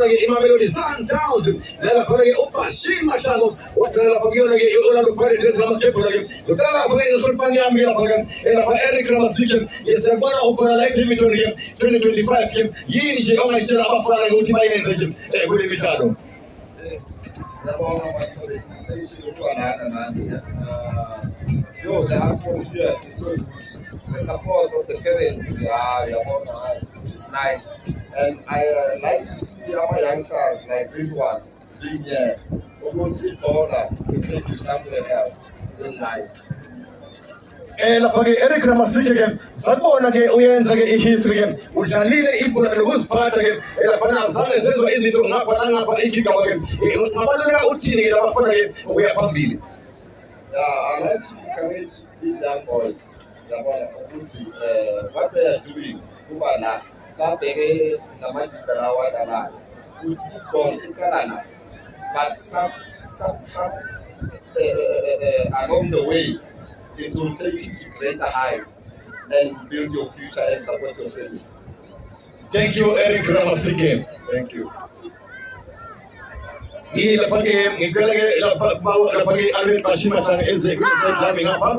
lapha-ke iMamelodi Sundowns lapha-ke uBashir Mahlangu wathela lapha-ke i-Orlando Pirates lamagebhula-ke lokala lapha-ke ehloniphani yami lapha-ke lapha Eric Ramasike siyakubona ukhona la eDivington-ke 2025 yini nje ongayitshela abafana ukuthi bayenze nje kule midlalo? The atmosphere is so good. The support of the parents is nice. And I like to see our youngsters like these ones being here. Hopefully, to take you somewhere else in life. Lapha-ke Eric Ramasike-ke sakubona-ke uyenza-ke i-history-ke udlalile ibhola lokuziphatha-ke laphana azange zenziwa izinto ngapha nangapha igigaba-ke ngabaluleka uthini-ke labafana-ke ukuya phambili? I like to encourage these young boys what they are doing kubana babheke namajikala awadlalayo ukuthi football iqala but some along the way it will take you to greater heights and build your future and support your family. Thank you, Eric Ramasike. Thank you. Lapha-ke ngicela-ke lapha-ke Albert Bashir Mahlangu ezedlami ngapha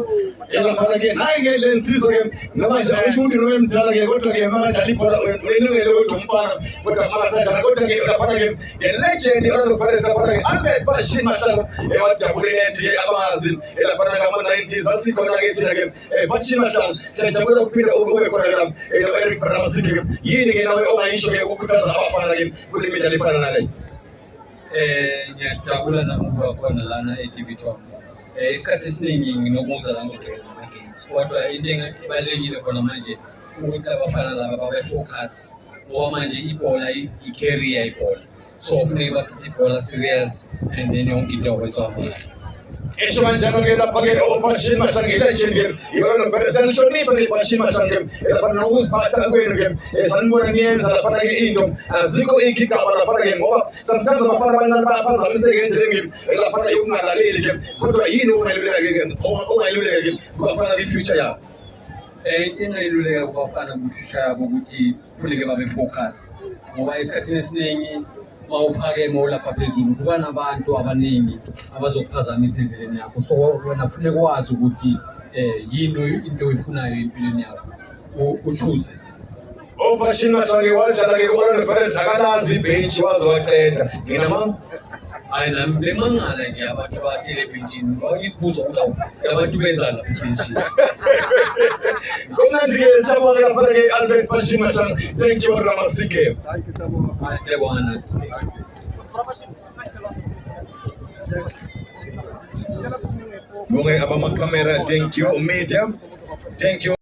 lapha-ke nayi-ke le nsizwa-ke namanje akusho ukuthi noma emdala-ke kodwa-ke makadlala ibhola unelungelo ukuthi umfana kodwa makasadlala kodwa-ke lapha-ke nge-legend i-Orlando Pirates lapha-ke Albert Bashir Mahlangu wadabule nethi-ke abazi lapha-ke ngama-90s asikhona-ke thina-ke Bashir Mahlangu siyajabulela ukuphinde ube khona Eric Ramasike-ke yini-ke nawe ongayisho-ke ukukhuthaza abafana-ke kule midlalo efana naleyo? Ngiyajabula namuba khona lana eDivington. Isikhathi esiningi nginokuza la ngibhekana nama-games. Kodwa into ebalulekile khona manje ukuthi abafana laba babe-focus ngoba manje ibhola i-career ibhola. So kufuneka bathathe ibhola serious and then yonke into okwenziwa Esho kanjalo-ke lapha-ke uBashir Mahlangu i-legend-ke i-Orlando Pirates sanihlonipha-ke uBashir Mahlangu lapha nokuziphatha kwenu-ke sanibona niyenza lapha-ke into azikho igigaba lapha-ke ngoba sometimes abafana abancane bayaphazamiseka endleleni lapha-ke ukungalaleli-ke kodwa yini ongayiluleka-ke kubafana-ke i-future yabo? Into engayiluleka kubafana ku-future yabo ukuthi kufuneke babe-focus ngoba esikhathini esiningi mawuphakeme olapha phezulu kuba nabantu abaningi abazokuphazamisa endleleni yakho, so wena kufuneka wazi ukuthi into oyifunayo empilweni yakho uchoose. uBashir Mahlangu wadlala-ke u-Orlando Pirates akalazi ibhentshi wazowaqeda hayi nami bemangala nje abantu abahleli ebhentshini isibuzo ukuthi abantu benzani lapha ebhentshini. Kumnandi-ke siyabonga lapha-ke Albert Bashir Mahlangu. Thank you Ramasike. Thank you so much. Siyabonga. Bonge abamakamera, thank you media, thank you.